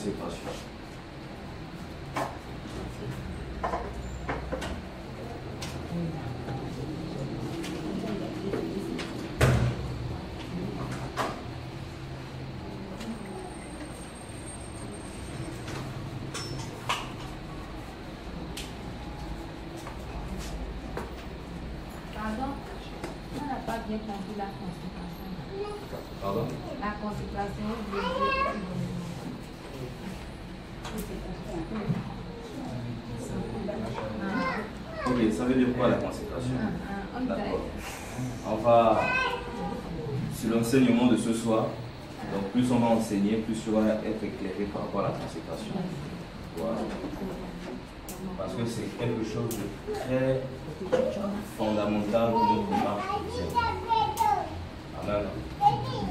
consécration. Pardon, on n'a pas bien compris la consécration. Pardon? La consécration Ok, ça veut dire quoi la consécration? D'accord. On va, sur l'enseignement de ce soir, donc plus on va enseigner, plus tu vas être éclairé par rapport à la consécration. Voilà. Parce que c'est quelque chose de très fondamental pour notre marche chrétienne. Amen.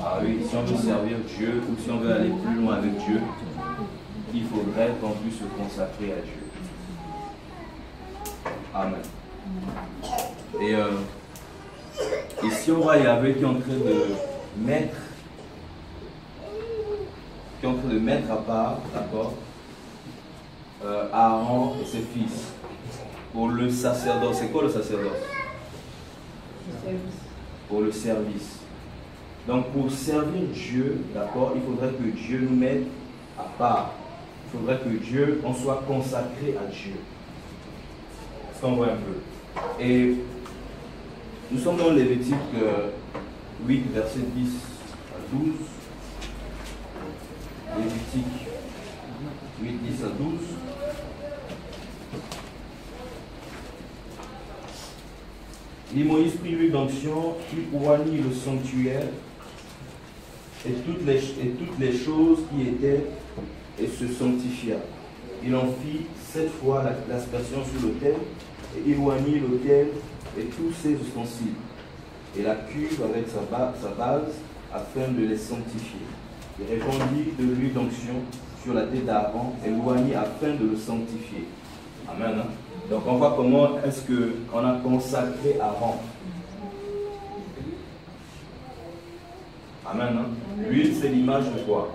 Ah oui, si on veut servir Dieu ou si on veut aller plus loin avec Dieu, il faudrait qu'on puisse se consacrer à Dieu. Amen. Et si on voit Yahvé qui est en train de mettre, à part, d'accord, Aaron et ses fils pour le sacerdoce. C'est quoi le sacerdoce? Pour le service. Donc pour servir Dieu, d'accord, il faudrait que Dieu nous mette à part. Il faudrait que Dieu, on soit consacré à Dieu. Est-ce qu'on voit un peu? Et nous sommes dans Lévitique 8, verset 10 à 12. Lévitique 8, 10 à 12. Et Moïse prit l'huile d'onction, il oignit le sanctuaire et toutes les choses qui étaient et se sanctifia. Il en fit 7 fois l'aspersion sur l'autel et il oignit l'autel et tous ses ustensiles et la cuve avec sa base afin de les sanctifier. Il répandit de l'huile d'onction sur la tête d'Aaron et l'oignit afin de le sanctifier. Amen. Hein? Donc on voit comment est-ce qu'on a consacré Aaron. Amen. Hein? L'huile, c'est l'image de quoi?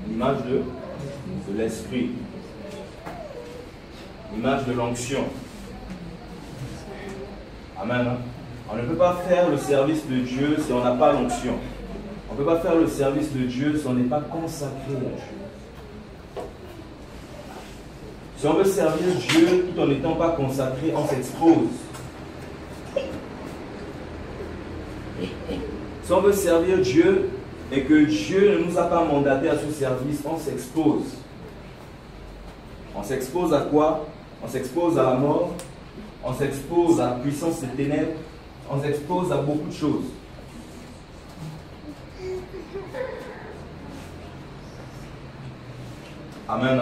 L'image de l'esprit. L'image de l'onction. Amen. Hein? On ne peut pas faire le service de Dieu si on n'a pas l'onction. On ne peut pas faire le service de Dieu si on n'est pas consacré à Dieu. Si on veut servir Dieu tout en n'étant pas consacré, on s'expose. Si on veut servir Dieu et que Dieu ne nous a pas mandaté à ce service, on s'expose. On s'expose à quoi? On s'expose à la mort, on s'expose à la puissance des ténèbres, on s'expose à beaucoup de choses. Amen.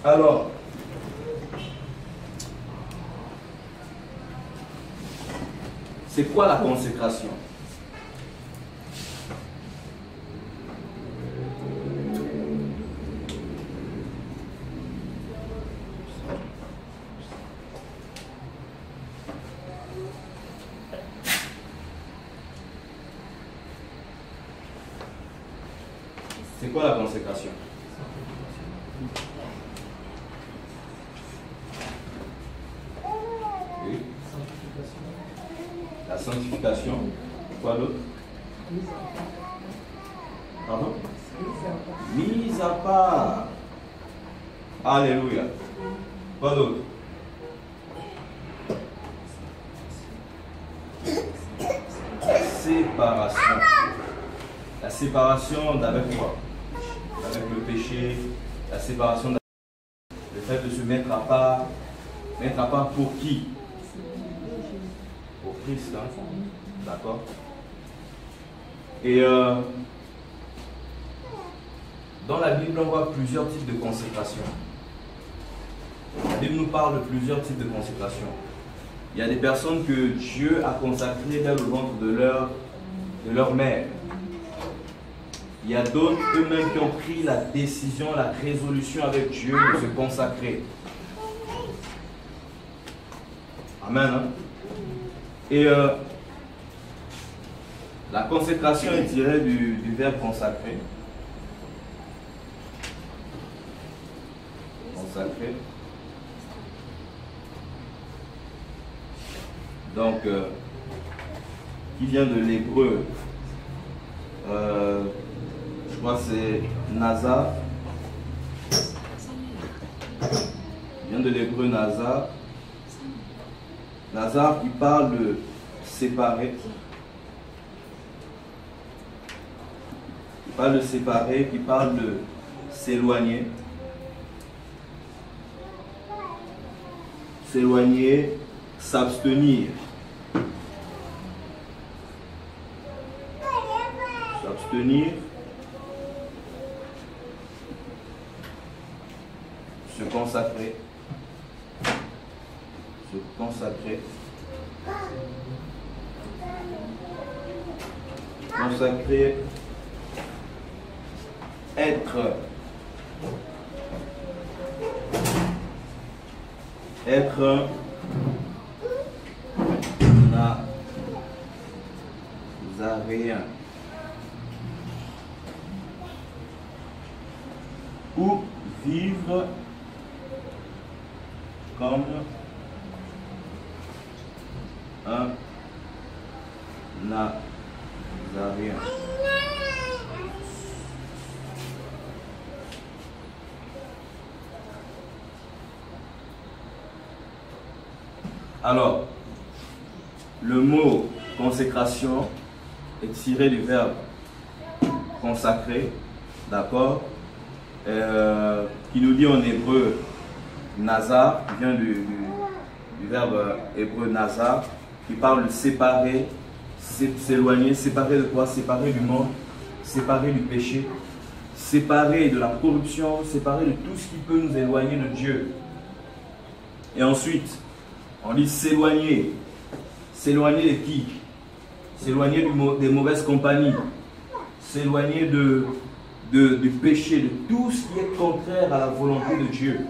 Alors, c'est quoi la consécration? C'est quoi la consécration? Oui. La sanctification. Quoi d'autre? Pardon? Mise à part. Alléluia. Quoi d'autre? Séparation. La séparation avec quoi? Avec le péché, la séparation, le fait de se mettre à part. Mettre à part pour qui? Pour Christ, hein? D'accord? Et dans la Bible, on voit plusieurs types de consécration. La Bible nous parle de plusieurs types de consécration. Il y a des personnes que Dieu a consacrées dans le ventre de leur mère. Il y a d'autres eux-mêmes qui ont pris la décision, la résolution avec Dieu de se consacrer. Amen. Hein? Et la consécration est tirée du verbe consacrer. consacré. Donc, qui vient de l'hébreu, je crois que c'est Nazar. Vient de l'hébreu Nazar. Nazar qui parle de séparer. Qui parle de séparer, qui parle de s'éloigner. S'éloigner, s'abstenir. S'abstenir. Se consacrer. Se consacrer. Consacrer. Être. Être. Nazaréen. Ou vivre comme un Nazaréen. Alors, le mot consécration est tiré du verbe consacrer, d'accord, qui nous dit en hébreu Nazar, qui vient du verbe hébreu Nazar, qui parle de séparer, s'éloigner, séparer de quoi? Séparer du monde, séparer du péché, séparer de la corruption, séparer de tout ce qui peut nous éloigner de Dieu. Et ensuite, on dit s'éloigner. S'éloigner de qui? S'éloigner des mauvaises compagnies. S'éloigner du péché, de tout ce qui est contraire à la volonté de Dieu.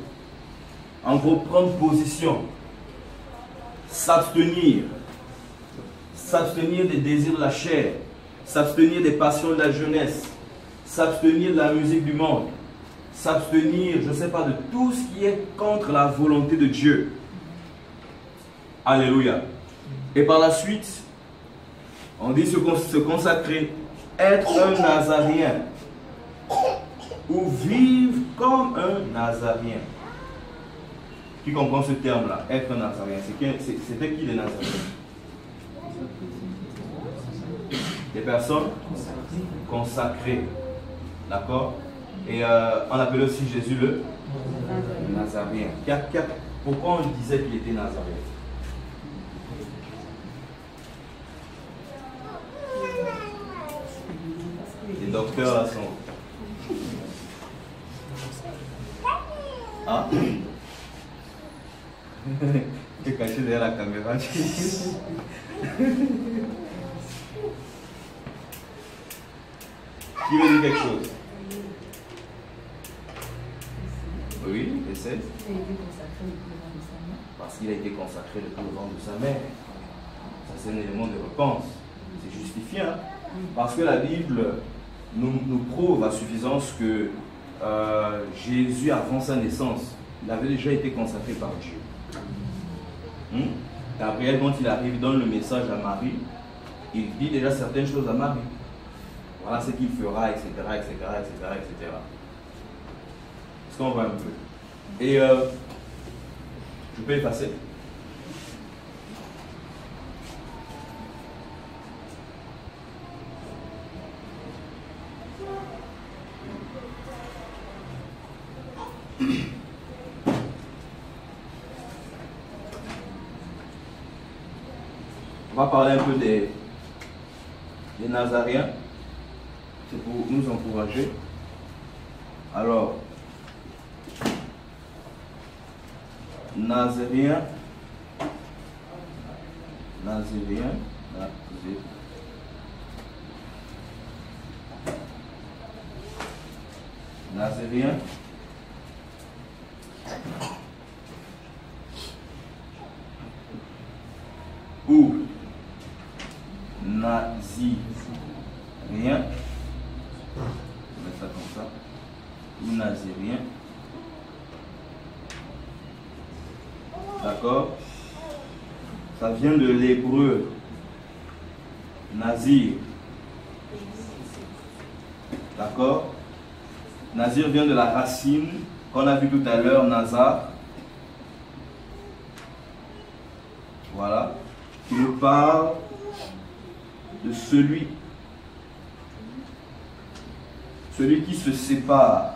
En gros, prendre position. S'abstenir. S'abstenir des désirs de la chair. S'abstenir des passions de la jeunesse. S'abstenir de la musique du monde. S'abstenir, je ne sais pas, de tout ce qui est contre la volonté de Dieu. Alléluia. Et par la suite, on dit se consacrer, être un Nazaréen ou vivre comme un Nazaréen. Qui comprend ce terme-là, être un Nazaréen? C'était qui les Nazaréens? Des personnes consacrées. D'accord? Et on appelait aussi Jésus le Nazaréen. Pourquoi on disait qu'il était Nazaréen? Les docteurs là sont... Ah? Tu es caché derrière la caméra. Qui veut dire quelque chose? Oui, essaie. Parce qu'il a été consacré depuis le ventre de sa mère. Ça, c'est un élément de réponse. C'est justifiant. Parce que la Bible nous prouve à suffisance que Jésus, avant sa naissance, il avait déjà été consacré par Dieu. Gabriel, quand il arrive, donne le message à Marie. Il dit déjà certaines choses à Marie. Voilà ce qu'il fera, etc., etc., etc., etc. Est-ce qu'on voit un peu? Et je peux effacer? On va parler un peu des Nazaréens. C'est pour nous encourager. Alors, Nazaréen, ou Nazirien, on met ça comme ça, ou Nazirien, D'accord? Ça vient de l'hébreu Nazir. D'accord? Nazir vient de la racine qu'on a vu tout à l'heure, Nazar. Voilà. Qui nous parle de celui qui se sépare.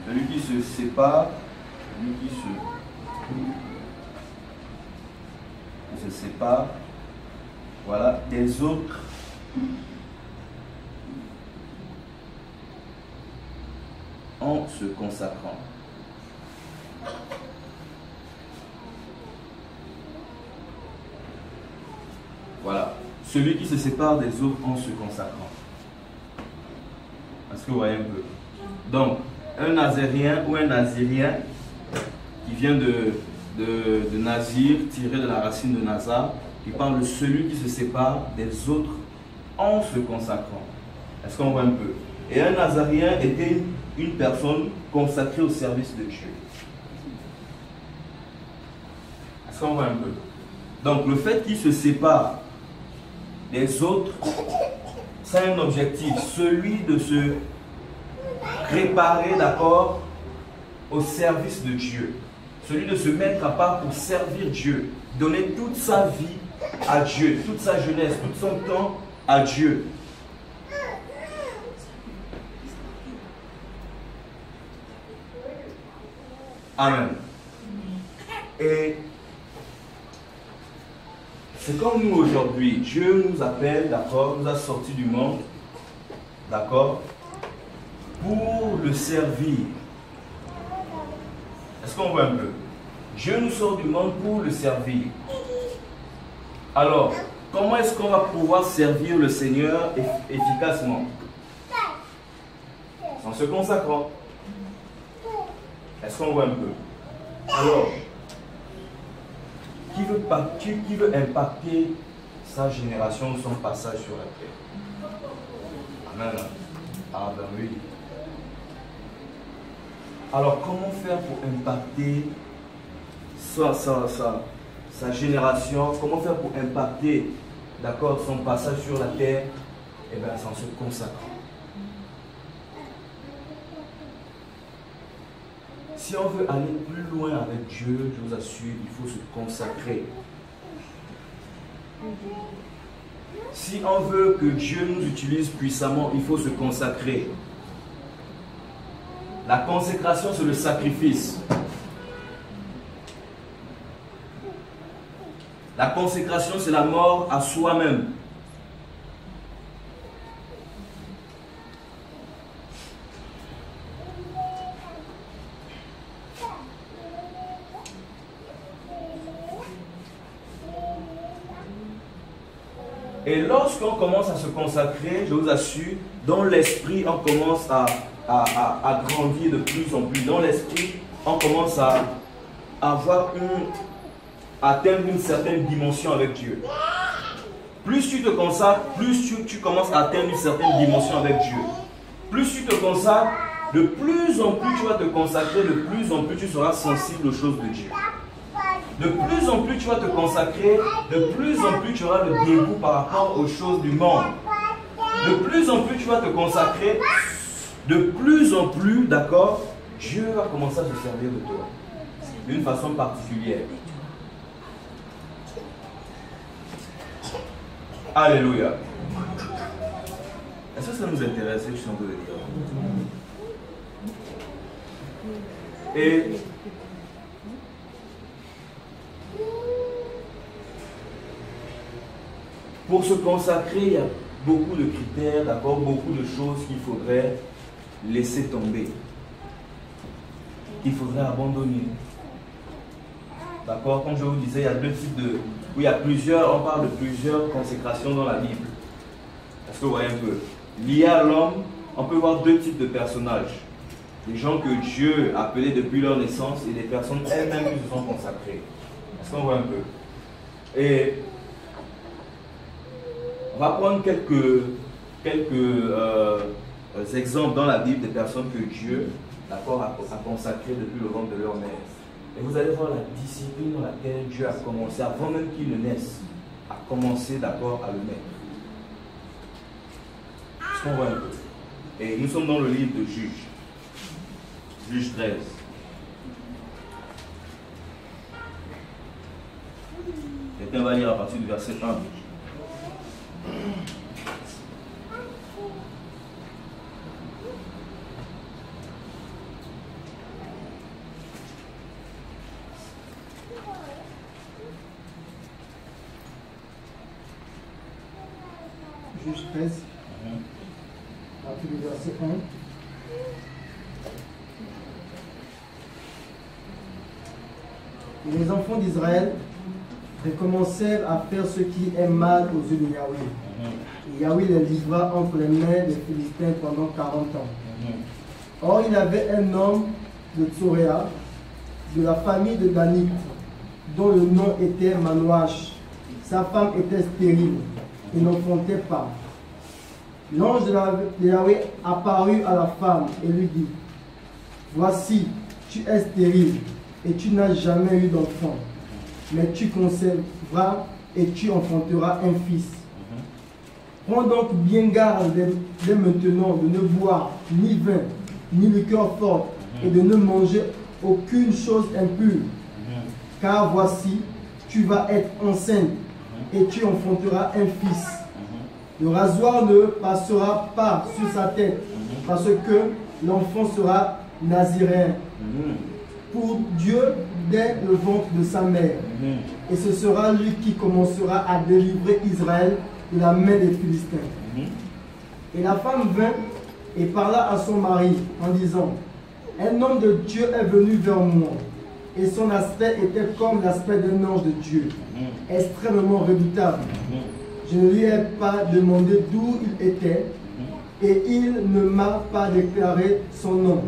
Celui qui se sépare, celui qui se sépare, voilà, des autres en se consacrant. Voilà, celui qui se sépare des autres en se consacrant. Est-ce que vous voyez un peu? Donc, un Nazérien ou un Nazirien qui vient de Nazir, tiré de la racine de Nazar, qui parle de celui qui se sépare des autres en se consacrant. Est-ce qu'on voit un peu? Et un Nazarien était une personne consacrée au service de Dieu. Est-ce qu'on voit un peu? Donc le fait qu'il se sépare des autres, c'est un objectif, celui de se préparer, d'accord, au service de Dieu. Celui de se mettre à part pour servir Dieu, donner toute sa vie à Dieu, toute sa jeunesse, tout son temps à Dieu. Amen. Et c'est comme nous aujourd'hui, Dieu nous appelle, d'accord, nous a sortis du monde, d'accord, pour le servir. Est-ce qu'on voit un peu? Dieu nous sort du monde pour le servir. Alors, comment est-ce qu'on va pouvoir servir le Seigneur efficacement? En se consacrant. Est-ce qu'on voit un peu? Alors, qui veut impacter sa génération ou son passage sur la terre? Amen. Ah ben oui. Alors, comment faire pour impacter sa génération? Comment faire pour impacter, d'accord, son passage sur la terre? Eh bien, c'est en se consacrant. Si on veut aller plus loin avec Dieu, je vous assure, il faut se consacrer. Si on veut que Dieu nous utilise puissamment, il faut se consacrer. La consécration, c'est le sacrifice. La consécration, c'est la mort à soi-même. Et lorsqu'on commence à se consacrer, je vous assure, dans l'esprit, on commence à grandir de plus en plus. Dans l'esprit, on commence à atteindre une certaine dimension avec Dieu. Plus tu te consacres, plus tu commences à atteindre une certaine dimension avec Dieu. Plus tu te consacres, de plus en plus tu vas te consacrer, de plus en plus tu seras sensible aux choses de Dieu. De plus en plus tu vas te consacrer, de plus en plus tu auras le dégoût par rapport aux choses du monde. De plus en plus tu vas te consacrer, de plus en plus, d'accord, Dieu va commencer à se servir de toi. D'une façon particulière. Alléluia. Est-ce que ça nous intéresse, ce que je suis en train de dire? Et pour se consacrer, il y a beaucoup de critères, d'accord, beaucoup de choses qu'il faudrait laisser tomber, qu'il faudrait abandonner. D'accord, comme je vous disais, il y a deux types de... Oui, il y a plusieurs, on parle de plusieurs consécrations dans la Bible. Est-ce que vous voyez un peu? Lié à l'homme, on peut voir deux types de personnages. Des gens que Dieu a appelés depuis leur naissance et des personnes elles-mêmes qui se sont consacrées. Est-ce qu'on voit un peu? Et on va prendre quelques exemples dans la Bible des personnes que Dieu, d'accord, a consacrées depuis le ventre de leur mère. Et vous allez voir la discipline dans laquelle Dieu a commencé, avant même qu'il ne naisse, a commencé d'abord à le mettre. Est-ce qu'on voit un peu? Et nous sommes dans le livre de Juges. Juges 13. Quelqu'un va lire à partir du verset 1. Juge 13, à partir du verset 1. Et les enfants d'Israël recommencèrent à faire ce qui est mal aux yeux de Yahweh. Et Yahweh les livra entre les mains des Philistins pendant 40 ans. Or, il y avait un homme de Tsoréa, de la famille de Danite, dont le nom était Manoach. Sa femme était stérile et n'enfantait pas. L'ange de Yahweh apparut à la femme et lui dit: voici, tu es stérile et tu n'as jamais eu d'enfant, mais tu conserveras et tu enfanteras un fils. Prends donc bien garde dès maintenant de ne boire ni vin, ni liqueur forte, et de ne manger aucune chose impure. Car voici, tu vas être enceinte et tu enfanteras un fils. Le rasoir ne passera pas sur sa tête, parce que l'enfant sera naziréen pour Dieu dès le ventre de sa mère. Et ce sera lui qui commencera à délivrer Israël de la main des Philistins. Et la femme vint et parla à son mari en disant: un homme de Dieu est venu vers moi, et son aspect était comme l'aspect d'un ange de Dieu, extrêmement redoutable. Je ne lui ai pas demandé d'où il était, et il ne m'a pas déclaré son nom.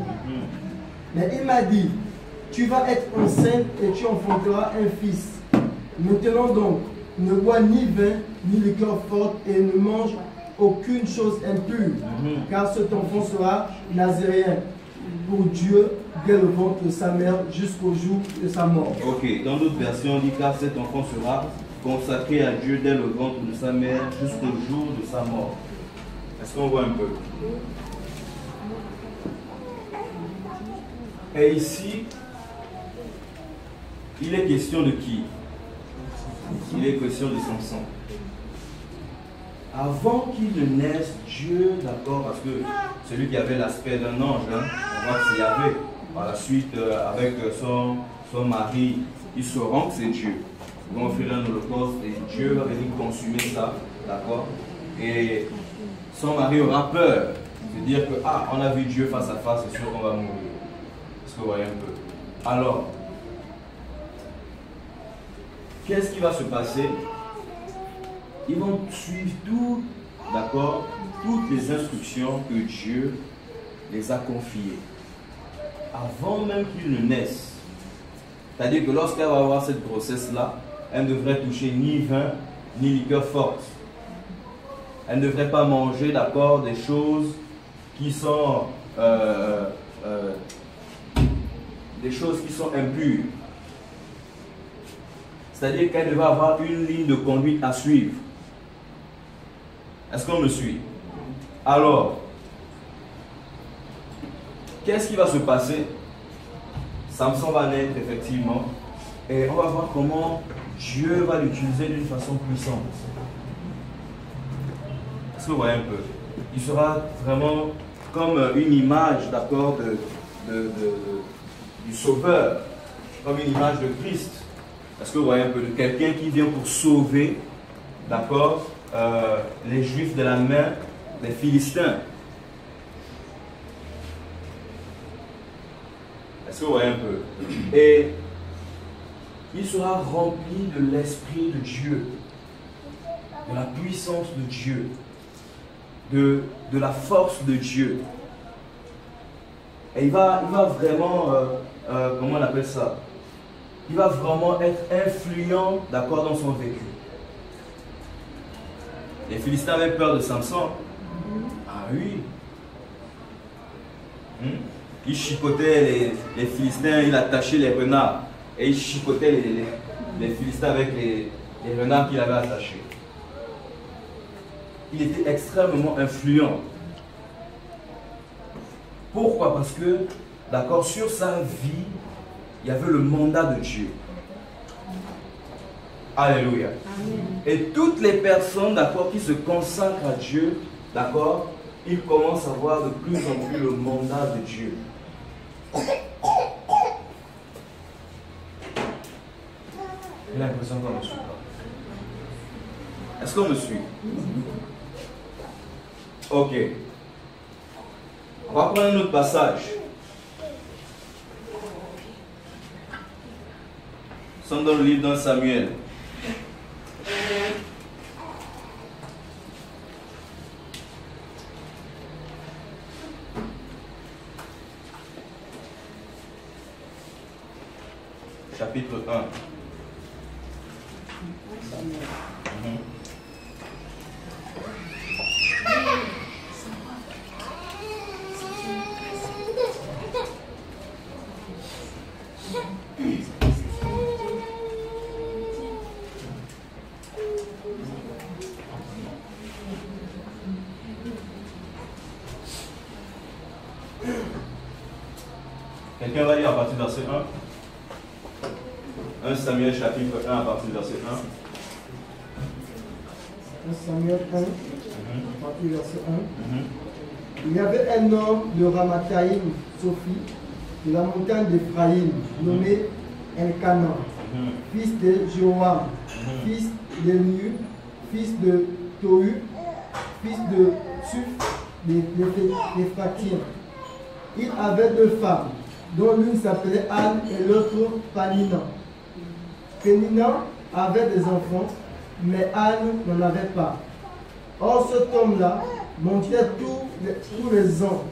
Mais il m'a dit: tu vas être enceinte et tu enfanteras un fils. Maintenant donc, ne bois ni vin, ni liqueur forte, et ne mange aucune chose impure, car cet enfant sera naziréen pour Dieu dès le ventre de sa mère jusqu'au jour de sa mort. Ok, dans d'autres versions, on dit car cet enfant sera consacré à Dieu dès le ventre de sa mère jusqu'au jour de sa mort. Est-ce qu'on voit un peu? Et ici, il est question de qui? Il est question de Samson. Avant qu'il ne naisse, Dieu, d'accord, parce que celui qui avait l'aspect d'un ange, on voit que c'est Yahvé. Par la suite, avec son mari, ils sauront que c'est Dieu. Ils vont offrir un holocauste et Dieu va venir consumer ça, d'accord? Et son mari aura peur de dire que, ah, on a vu Dieu face à face, c'est sûr qu'on va mourir. Est-ce que vous voyez un peu? Alors, qu'est-ce qui va se passer? Ils vont suivre tout, d'accord, toutes les instructions que Dieu les a confiées. Avant même qu'ils ne naissent. C'est-à-dire que lorsqu'elle va avoir cette grossesse-là, elle ne devrait toucher ni vin, ni liqueur forte. Elle ne devrait pas manger, d'accord, des choses qui sont impures. C'est-à-dire qu'elle devait avoir une ligne de conduite à suivre. Est-ce qu'on me suit? Alors, qu'est-ce qui va se passer? Samson va naître effectivement et on va voir comment Dieu va l'utiliser d'une façon puissante. Est-ce que vous voyez un peu? Il sera vraiment comme une image, d'accord, du Sauveur, comme une image de Christ. Est-ce que vous voyez un peu? De quelqu'un qui vient pour sauver, d'accord, les Juifs de la main des Philistins. Est-ce que vous voyez un peu? Et il sera rempli de l'Esprit de Dieu, de la puissance de Dieu, de la force de Dieu. Et il va vraiment, comment on appelle ça? Il va vraiment être influent, d'accord, dans son vécu. Les Philistins avaient peur de Samson. Ah oui. Il chicotait les Philistins, il attachait les renards. et il chicotait les Philistins avec les renards qu'il avait attachés. Il était extrêmement influent. Pourquoi? Parce que, d'accord, sur sa vie, il y avait le mandat de Dieu. Alléluia. Amen. Et toutes les personnes, d'accord, qui se consacrent à Dieu, d'accord, ils commencent à voir de plus en plus le mandat de Dieu. J'ai l'impression qu'on ne me suit pas. Est-ce qu'on me suit? Ok. On va prendre un autre passage. Nous sommes dans le livre de Samuel. Chapitre 1. Quelqu'un va lire à partir du verset 1. 1 Samuel chapitre 1 à partir du verset 1. 1 Samuel 1, à partir du verset 1. Il y avait un homme de Ramathaïm, Sophie, de la montagne d'Éphraïm, nommé Elkanan, fils de Joam, fils d'Eliu, fils de Tohu, fils de Suf, d'Éphatim. Il avait deux femmes, dont l'une s'appelait Anne et l'autre Panina. Pénina avait des enfants, mais Anne n'en avait pas. Or cet homme-là montait tous les ans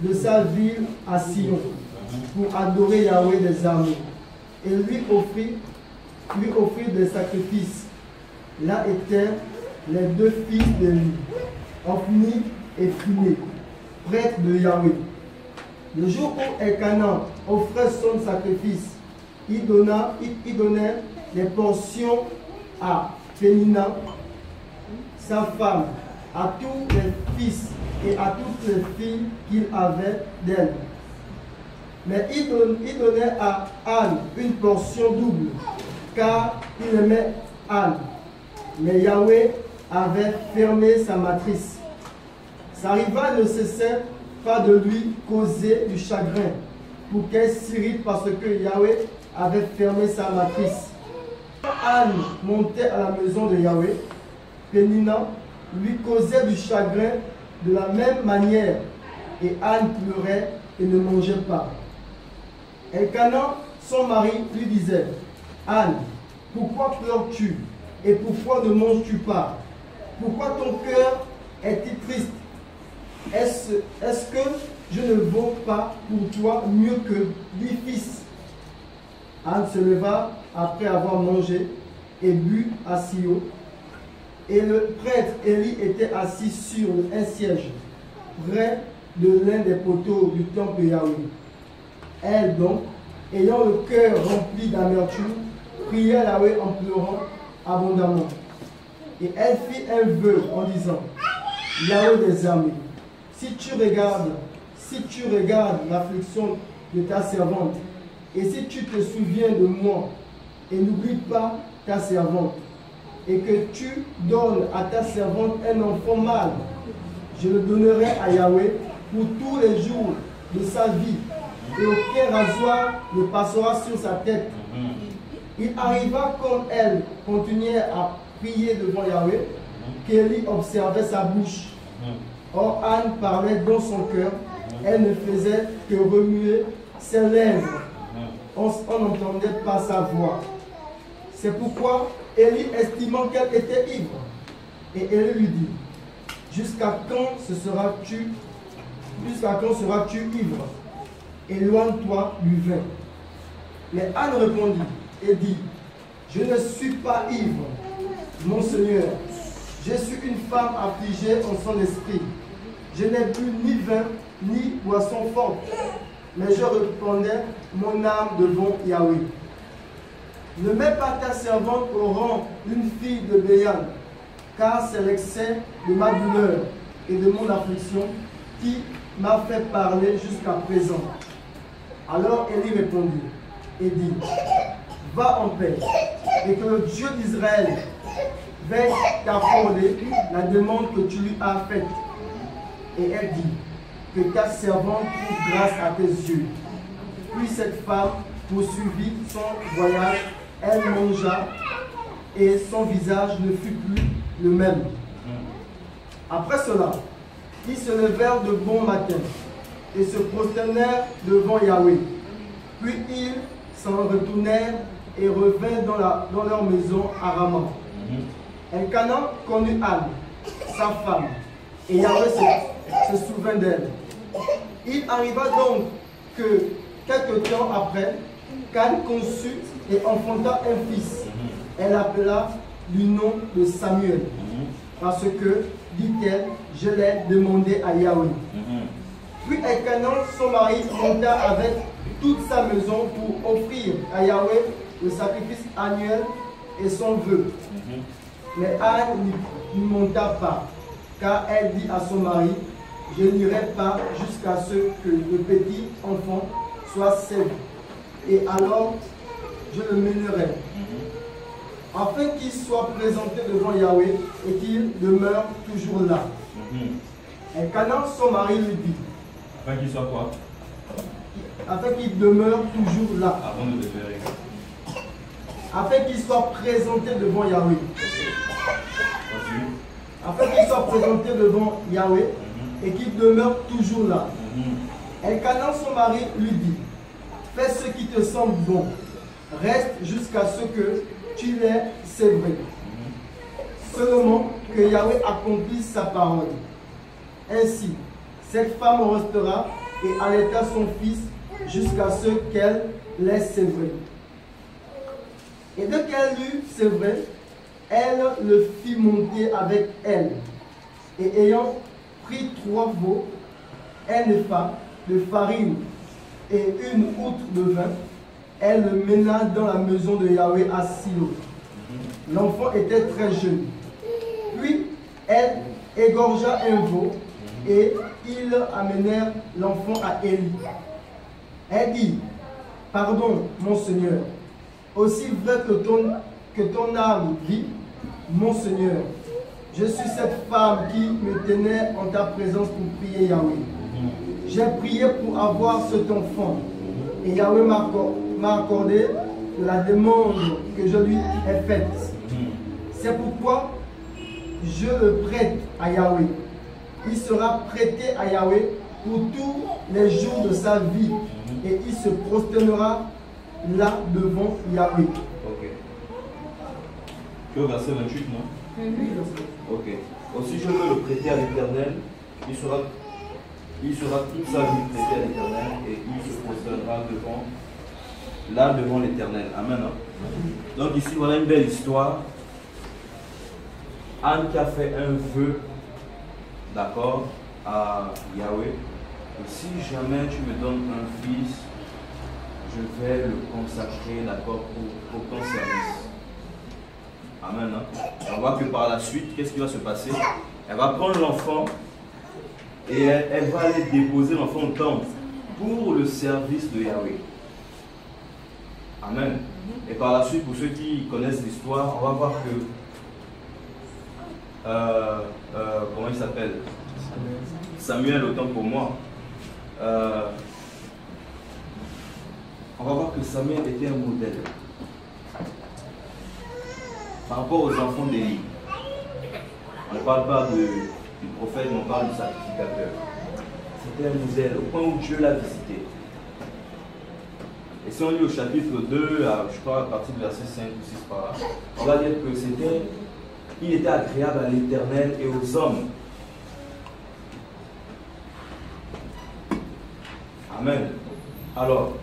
de sa ville à Sion pour adorer Yahweh des armées et lui offrir des sacrifices. Là étaient les deux fils de lui, Ophni et Phiné, prêtres de Yahweh. Le jour où Elkanan offrait son sacrifice, il donnait les portions à Pénina, sa femme, à tous les fils et à toutes les filles qu'il avait d'elle. Mais il donnait à Anne une portion double, car il aimait Anne. Mais Yahweh avait fermé sa matrice. Sa rivale ne cessait pas de lui causer du chagrin pour qu'elle s'irrite parce que Yahweh avait fermé sa matrice. Quand Anne montait à la maison de Yahweh, Pénina lui causait du chagrin de la même manière et Anne pleurait et ne mangeait pas. Elkanan, son mari, lui disait: Anne, pourquoi pleures-tu et pourquoi ne manges-tu pas? Pourquoi ton cœur est-il triste? Est-ce que je ne vaux pas pour toi mieux que 10 fils? Anne se leva après avoir mangé et bu à Silo, et le prêtre Élie était assis sur un siège près de l'un des poteaux du temple de Yahweh. Elle donc, ayant le cœur rempli d'amertume, priait Yahweh en pleurant abondamment. Et elle fit un vœu en disant: Yahweh des armées, si tu regardes l'affliction de ta servante, et si tu te souviens de moi, et n'oublie pas ta servante, et que tu donnes à ta servante un enfant mâle, je le donnerai à Yahweh pour tous les jours de sa vie, et aucun rasoir ne passera sur sa tête. Il arriva, comme elle continuait à prier devant Yahweh, qu'Élie observait sa bouche. Or Anne parlait dans son cœur, elle ne faisait que remuer ses lèvres. On n'entendait pas sa voix. C'est pourquoi Élie, estimant qu'elle était ivre, et Élie lui dit: Jusqu'à quand seras-tu ivre? Éloigne-toi du vin. Mais Anne répondit et dit: Je ne suis pas ivre, mon Seigneur. Je suis une femme affligée en son esprit. Je n'ai bu ni vin, ni boisson forte, mais je répandais mon âme devant Yahweh. Ne mets pas ta servante au rang d'une fille de Béal, car c'est l'excès de ma douleur et de mon affliction qui m'a fait parler jusqu'à présent. Alors Élie répondit et dit, va en paix, et que le Dieu d'Israël veuille t'accorder la demande que tu lui as faite. Et elle dit, que ta servante trouve grâce à tes yeux. Puis cette femme poursuivit son voyage, elle mangea, et son visage ne fut plus le même. Après cela, ils se levèrent de bon matin et se prosternèrent devant Yahweh. Puis ils s'en retournèrent et revinrent dans leur maison à Rama. Elkana connut Anne, sa femme, et Yahweh se souvint d'elle. Il arriva donc que, quelque temps après, qu'Anne conçut et enfanta un fils. Elle appela du nom de Samuel, parce que, dit-elle, je l'ai demandé à Yahweh. Puis Elkana, son mari, monta avec toute sa maison pour offrir à Yahweh le sacrifice annuel et son vœu. Mais Anne n'y monta pas, car elle dit à son mari, je n'irai pas jusqu'à ce que le petit enfant soit servi. Et alors, je le mènerai, afin qu'il soit présenté devant Yahweh et qu'il demeure toujours là. Elkana, son mari, lui dit, Afin qu'il soit quoi? afin qu'il demeure toujours là, Avant de le libérer. afin qu'il soit présenté devant Yahweh. Continue. Afin qu'il soit présenté devant Yahweh et qu'il demeure toujours là. Elkana, son mari, lui dit, fais ce qui te semble bon, reste jusqu'à ce que tu l'aies sévré. Seulement que Yahweh accomplisse sa parole. Ainsi, cette femme restera et allaita son fils jusqu'à ce qu'elle l'ait sévré. Et dès qu'elle l'eut sévré, elle le fit monter avec elle. Et ayant pris 3 veaux, un épha de farine et une outre de vin, elle le mena dans la maison de Yahweh à Silo. L'enfant était très jeune. Puis elle égorgea un veau et ils amenèrent l'enfant à Élie. Elle dit, pardon, mon Seigneur, aussi vrai que ton âme vit, mon Seigneur, je suis cette femme qui me tenait en ta présence pour prier Yahweh. J'ai prié pour avoir cet enfant et Yahweh m'a accordé la demande que je lui ai faite. C'est pourquoi je le prête à Yahweh. Il sera prêté à Yahweh pour tous les jours de sa vie et il se prosternera là devant Yahweh. Ok. Tu es au verset 28, non? Ok. Aussi je veux le prêter à l'Éternel. Il sera toute sa vie prêté à l'Éternel et il se prosternera devant l'Éternel. Amen. Hein? Donc ici, voilà une belle histoire. Anne qui a fait un vœu, d'accord, à Yahweh. Et si jamais tu me donnes un fils, je vais le consacrer, d'accord, pour ton service. Amen. Hein? On voit que par la suite, qu'est-ce qui va se passer? Elle va prendre l'enfant et elle va aller déposer l'enfant au temple pour le service de Yahweh. Amen. Et par la suite, pour ceux qui connaissent l'histoire, on va voir que comment il s'appelle? Samuel, autant pour moi. On va voir que Samuel était un modèle par rapport aux enfants d'Élie. On ne parle pas du prophète, mais on parle du sacrificateur. C'était un modèle au point où Dieu l'a visité. Et si on lit au chapitre 2, je crois à partir du verset 5 ou 6 par là, on va dire que il était agréable à l'Éternel et aux hommes. Amen. Alors,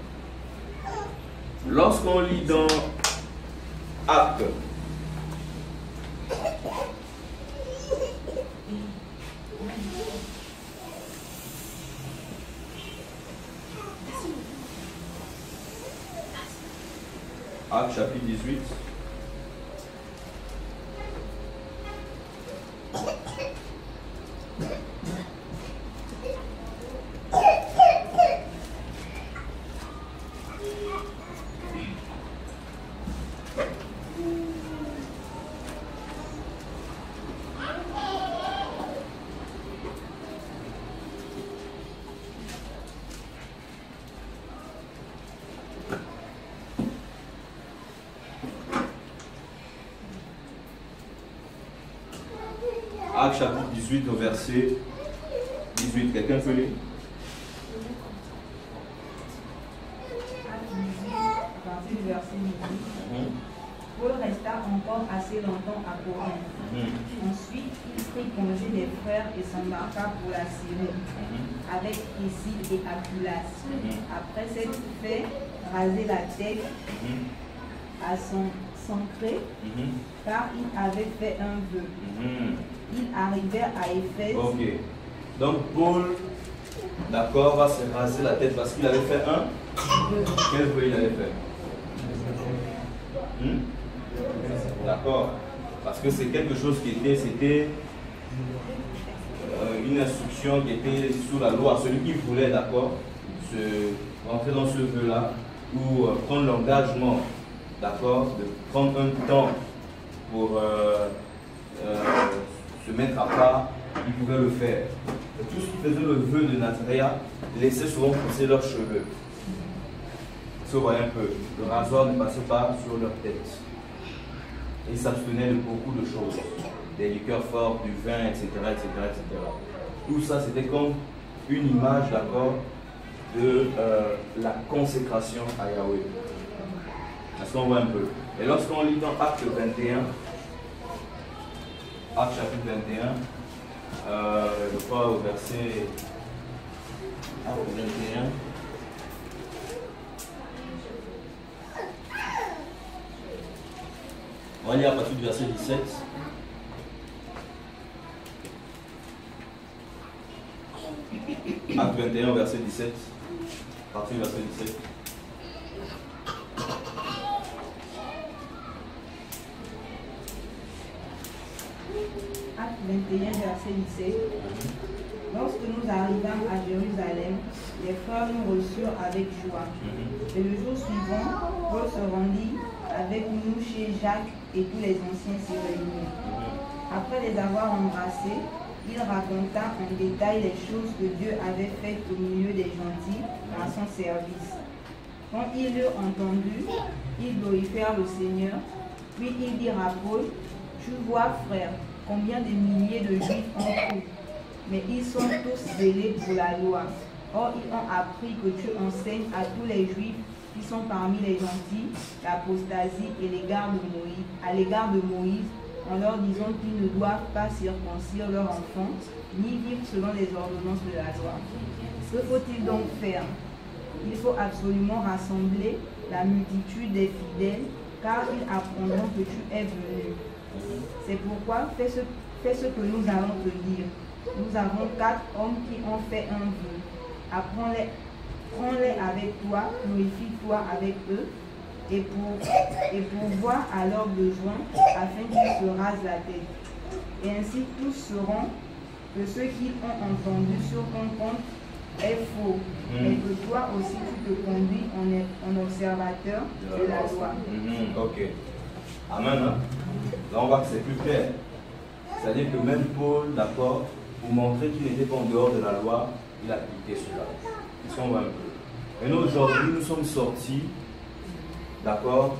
lorsqu'on lit dans Actes, Actes chapitre 18. Actes chapitre 18 au verset 18. Quelqu'un peut lire? À partir du verset 18. Paul resta encore assez longtemps à Corinthe. Ensuite, il prit congé des frères et s'embarqua pour la Syrie avec Priscille et Aquilas. Après s'être fait raser la tête à son sancré, car il avait fait un vœu. Il arrivait à Éphèse. Ok. Donc Paul, d'accord, va se raser la tête parce qu'il avait fait un. Quel vœu il avait fait? D'accord. Parce que c'est quelque chose qui était, c'était une instruction qui était sous la loi. Celui qui voulait, d'accord, se rentrer dans ce vœu-là ou prendre l'engagement, d'accord, de prendre un temps pour se mettre à part, ils pouvaient le faire. Et tous ceux qui faisaient le vœu de Nazaréa laissaient souvent pousser leurs cheveux. Si vous voyez un peu, le rasoir ne passait pas sur leur tête. Et ils s'abstenaient de beaucoup de choses, des liqueurs fortes, du vin, etc., etc., etc. Tout ça, c'était comme une image, d'accord, de la consécration à Yahweh. Est-ce qu'on voit un peu? Et lorsqu'on lit dans Acte 21, Acte chapitre 21, je crois au verset Acte 21. On va lire à partir du verset 17. Acte 21, verset 17. À partir du verset 17. Acte 21, verset 17. Lorsque nous arrivâmes à Jérusalem, les frères nous reçurent avec joie. Et le jour suivant, Paul se rendit avec nous chez Jacques et tous les anciens s'y réunirent. Après les avoir embrassés, il raconta en détail les choses que Dieu avait faites au milieu des gentils à son service. Quand ils l'eurent entendu, ils glorifièrent le Seigneur. Puis ils dirent à Paul: tu vois, frère, combien de milliers de Juifs ont cru, mais ils sont tous zélés pour la loi. Or, ils ont appris que tu enseignes à tous les Juifs qui sont parmi les gentils l'apostasie et à l'égard de Moïse, en leur disant qu'ils ne doivent pas circoncire leurs enfants, ni vivre selon les ordonnances de la loi. Que faut-il donc faire? Il faut absolument rassembler la multitude des fidèles, car ils apprendront que tu es venu. C'est pourquoi fais ce que nous allons te dire. Nous avons 4 hommes qui ont fait un vœu. Apprends-les, prends-les avec toi, glorifie-toi avec eux, et pourvois à leurs besoins, afin qu'ils se rasent la tête. Et ainsi tous sauront que ce qu'ils ont entendu sur ton compte est faux, et que toi aussi tu te conduis en observateur de la loi. Ok. Amen. Hein? Là on voit que c'est plus clair. C'est-à-dire que même Paul, d'accord, pour montrer qu'il n'était pas en dehors de la loi, il a appliqué cela. Est-ce qu'on voit un peu? Et nous aujourd'hui, nous sommes sortis, d'accord,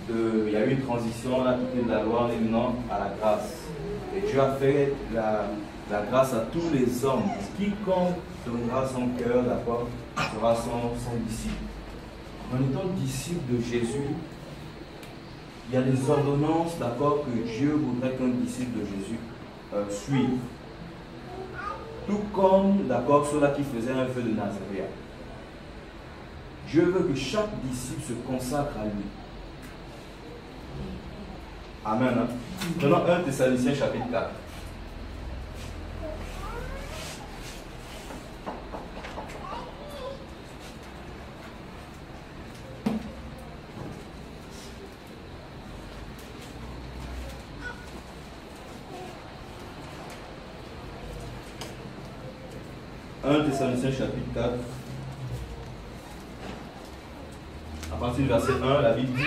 il y a eu une transition, on a quitté de la loi, on est maintenant à la grâce. Et Dieu a fait la grâce à tous les hommes. Quiconque donnera son cœur, d'accord, sera son disciple. En étant disciple de Jésus, il y a des ordonnances, d'accord, que Dieu voudrait qu'un disciple de Jésus suive. Tout comme, d'accord, ceux-là qui faisaient un vœu de Nazaréa. Dieu veut que chaque disciple se consacre à lui. Amen. Hein? Maintenant, 1 Thessaloniciens chapitre 4. 1 Thessaloniciens chapitre 4. À partir du verset 1, la Bible dit: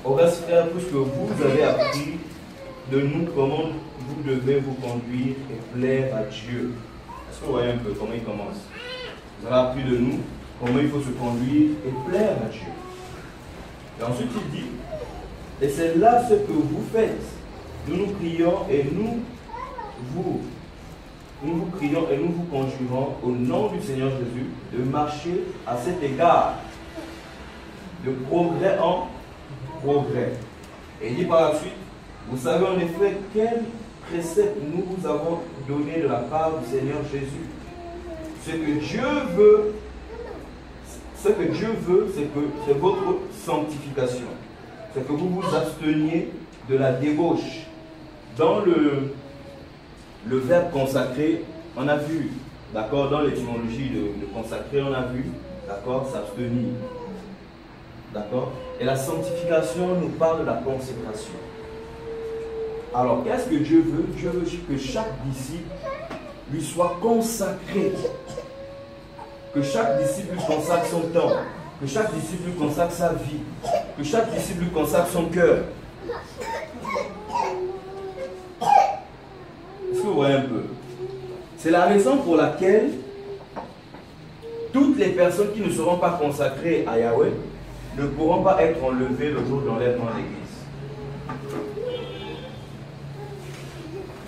Au reste, frères, puisque vous avez appris de nous comment vous devez vous conduire et plaire à Dieu. Est-ce que vous voyez un peu comment il commence? Vous avez appris de nous comment il faut se conduire et plaire à Dieu. Et ensuite il dit: et c'est là ce que vous faites. Nous nous prions et nous vous prions et nous vous conjurons au nom du Seigneur Jésus de marcher à cet égard, de progrès en progrès. Et il dit par la suite: vous savez en effet quel précepte nous vous avons donné de la part du Seigneur Jésus. Ce que Dieu veut, c'est votre sanctification. C'est que vous vous absteniez de la débauche. Dans le verbe consacré, on a vu, d'accord, dans l'étymologie de consacrer, on a vu, d'accord, s'abstenir. D'accord? Et la sanctification nous parle de la consécration. Alors, qu'est-ce que Dieu veut? Dieu veut que chaque disciple lui soit consacré. Que chaque disciple lui consacre son temps. Que chaque disciple lui consacre sa vie. Que chaque disciple lui consacre son cœur. Est-ce que vous voyez un peu? C'est la raison pour laquelle toutes les personnes qui ne seront pas consacrées à Yahweh ne pourront pas être enlevées le jour de l'enlèvement de l'Église.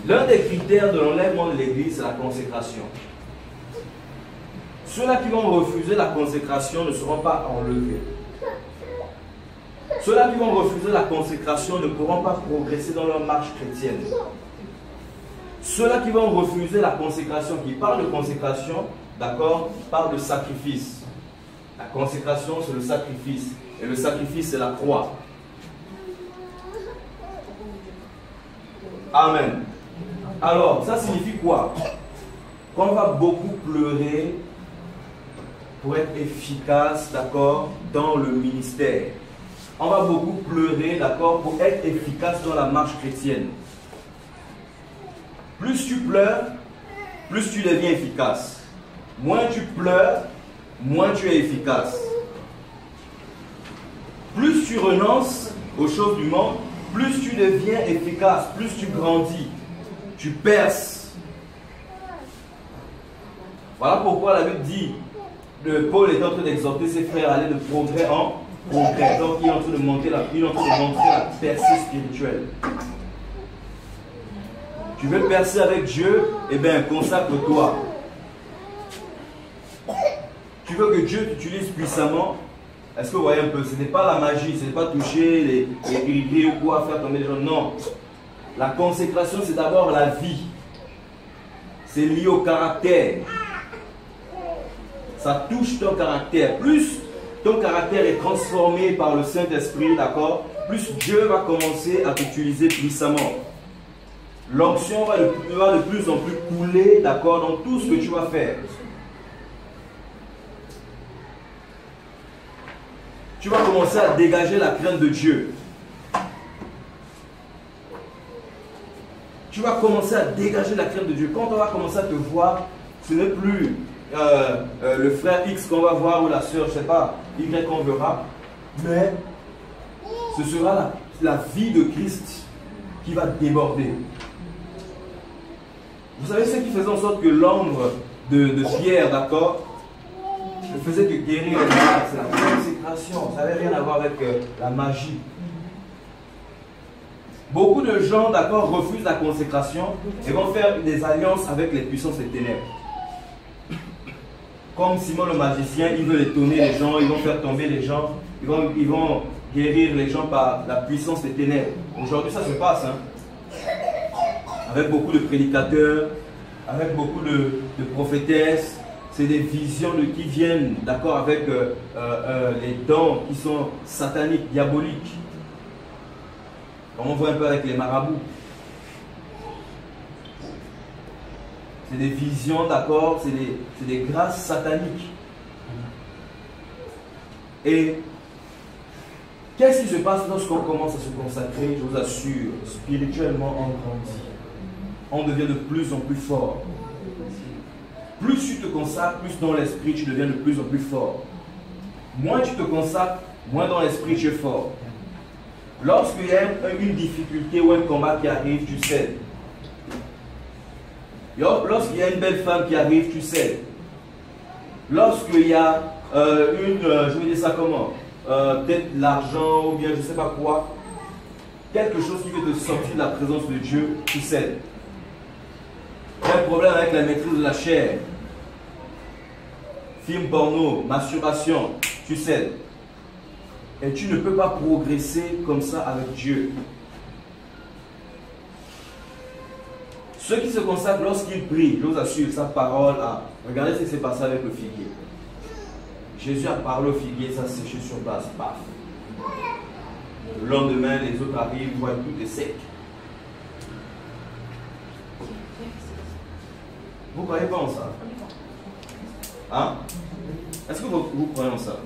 L'un des critères de l'enlèvement de l'Église, c'est la consécration. Ceux-là qui vont refuser la consécration ne seront pas enlevés. Ceux-là qui vont refuser la consécration ne pourront pas progresser dans leur marche chrétienne. Ceux-là qui vont refuser la consécration, qui parlent de consécration, d'accord, parlent de sacrifice. La consécration, c'est le sacrifice. Et le sacrifice, c'est la croix. Amen. Alors, ça signifie quoi? Qu'on va beaucoup pleurer pour être efficace, d'accord, dans le ministère. On va beaucoup pleurer, d'accord, pour être efficace dans la marche chrétienne. Plus tu pleures, plus tu deviens efficace. Moins tu pleures, moins tu es efficace. Plus tu renonces aux choses du monde, plus tu deviens efficace, plus tu grandis, tu perces. Voilà pourquoi la Bible dit, Paul est en train d'exhorter ses frères à aller de progrès en progrès. Donc il est en train de montrer la percée spirituelle. Tu veux percer avec Dieu? Eh bien, consacre-toi. Tu veux que Dieu t'utilise puissamment? Est-ce que vous voyez un peu? Ce n'est pas la magie, ce n'est pas toucher les guérir ou quoi, faire tomber les gens. Non. La consécration, c'est d'abord la vie. C'est lié au caractère. Ça touche ton caractère. Plus ton caractère est transformé par le Saint-Esprit, d'accord, plus Dieu va commencer à t'utiliser puissamment. L'onction va de plus en plus couler, d'accord, dans tout ce que tu vas faire. Tu vas commencer à dégager la crainte de Dieu. Tu vas commencer à dégager la crainte de Dieu. Quand on va commencer à te voir, ce n'est plus le frère X qu'on va voir ou la soeur, je ne sais pas, Y qu'on verra, mais ce sera la vie de Christ qui va déborder. Vous savez ce qui faisait en sorte que l'ombre de Pierre, d'accord, ne faisait que guérir les malades, c'est la consécration. Ça n'avait rien à voir avec la magie. Beaucoup de gens, d'accord, refusent la consécration et vont faire des alliances avec les puissances des ténèbres. Comme Simon le magicien, il veut étonner les gens, ils vont faire tomber les gens, ils vont guérir les gens par la puissance des ténèbres. Aujourd'hui, ça se passe, hein, avec beaucoup de prédicateurs, avec beaucoup de prophétesses. C'est des visions qui viennent, d'accord, avec les dons qui sont sataniques, diaboliques. Comme on voit un peu avec les marabouts. C'est des visions, d'accord, c'est des grâces sataniques. Et qu'est-ce qui se passe lorsqu'on commence à se consacrer? Je vous assure, spirituellement, on grandit. On devient de plus en plus fort. plus tu te consacres, plus dans l'esprit, tu deviens de plus en plus fort. Moins tu te consacres, moins dans l'esprit, tu es fort. Lorsqu'il y a une difficulté ou un combat qui arrive, tu cèdes. Lorsqu'il y a une belle femme qui arrive, tu cèdes. Lorsqu'il y a je vais dire ça comment, peut-être l'argent ou bien je ne sais pas quoi, quelque chose qui veut te sortir de la présence de Dieu, tu cèdes. Il y a un problème avec la maîtrise de la chair. Film porno, masturbation, tu cèdes. Et tu ne peux pas progresser comme ça avec Dieu. Ceux qui se consacrent lorsqu'ils prient, je vous assure, sa parole a... Regardez ce qui s'est passé avec le figuier. Jésus a parlé au figuier, ça séché sur place, paf. Le lendemain, les autres arrivent, ils voient tout est sec. Vous croyez pas en ça? Hein? Est-ce que vous croyez en ça?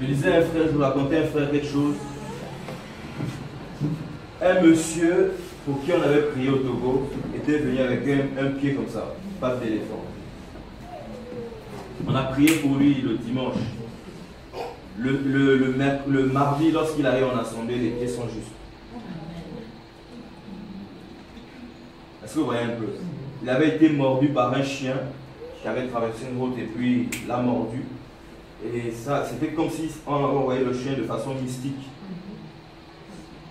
Je disais à un frère, je vous racontais un frère quelque chose. Un monsieur pour qui on avait prié au Togo était venu avec un pied comme ça, pas d'éléphant. On a prié pour lui le dimanche. Le mardi, lorsqu'il arrive en assemblée, les pieds sont justes. Est-ce que vous voyez un peu? Il avait été mordu par un chien qui avait traversé une route et puis l'a mordu. Et ça, c'était comme si on envoyait le chien de façon mystique.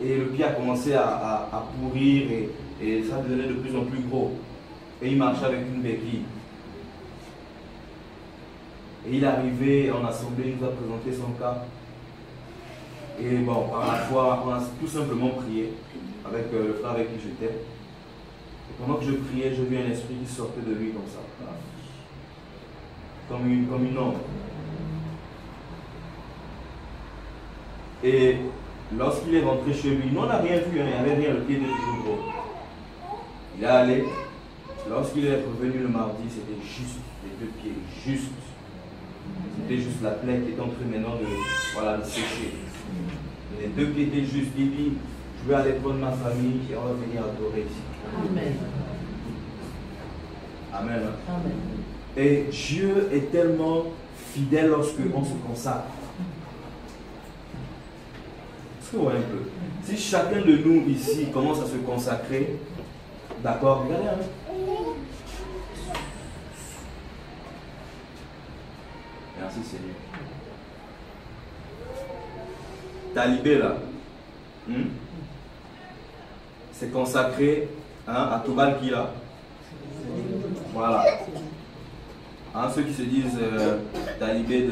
Et le pied a commencé à pourrir et ça devenait de plus en plus gros. Et il marchait avec une béquille. Et il est arrivé en assemblée, il nous a présenté son cas. Et bon, par la foi, on a tout simplement prié avec le frère avec qui j'étais. Et pendant que je priais, j'ai vu un esprit qui sortait de lui comme ça. Comme une ombre. Et lorsqu'il est rentré chez lui, nous on n'a rien vu, hein, il n'y avait rien, le pied était toujours gros. Il est allé, lorsqu'il est revenu le mardi, c'était juste, les deux pieds, juste. C'était juste la plaie qui est en train maintenant de sécher. Les deux pieds étaient justes, il dit, je vais aller prendre ma famille et on va venir adorer ici. Amen. Amen. Amen. Et Dieu est tellement fidèle lorsque on se consacre. Est-ce que vous voyez un peu? Si chacun de nous ici commence à se consacrer, d'accord, regardez un peu. Merci Seigneur. Talibé là, c'est consacré à Tobal qui là. Voilà. Ceux qui se disent talibé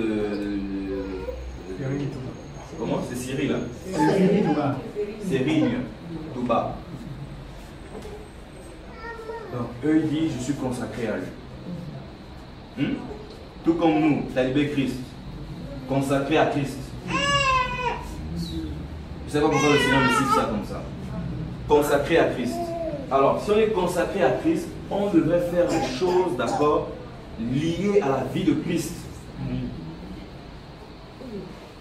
comment? C'est Cyril là. Cyril Touba. Donc eux ils disent je suis consacré à lui. Tout comme nous, talibé Christ, consacré à Christ. Je ne sais pas pourquoi le Seigneur me cite ça comme ça. Consacré à Christ. Alors, si on est consacré à Christ, on devrait faire des choses, d'accord, liées à la vie de Christ.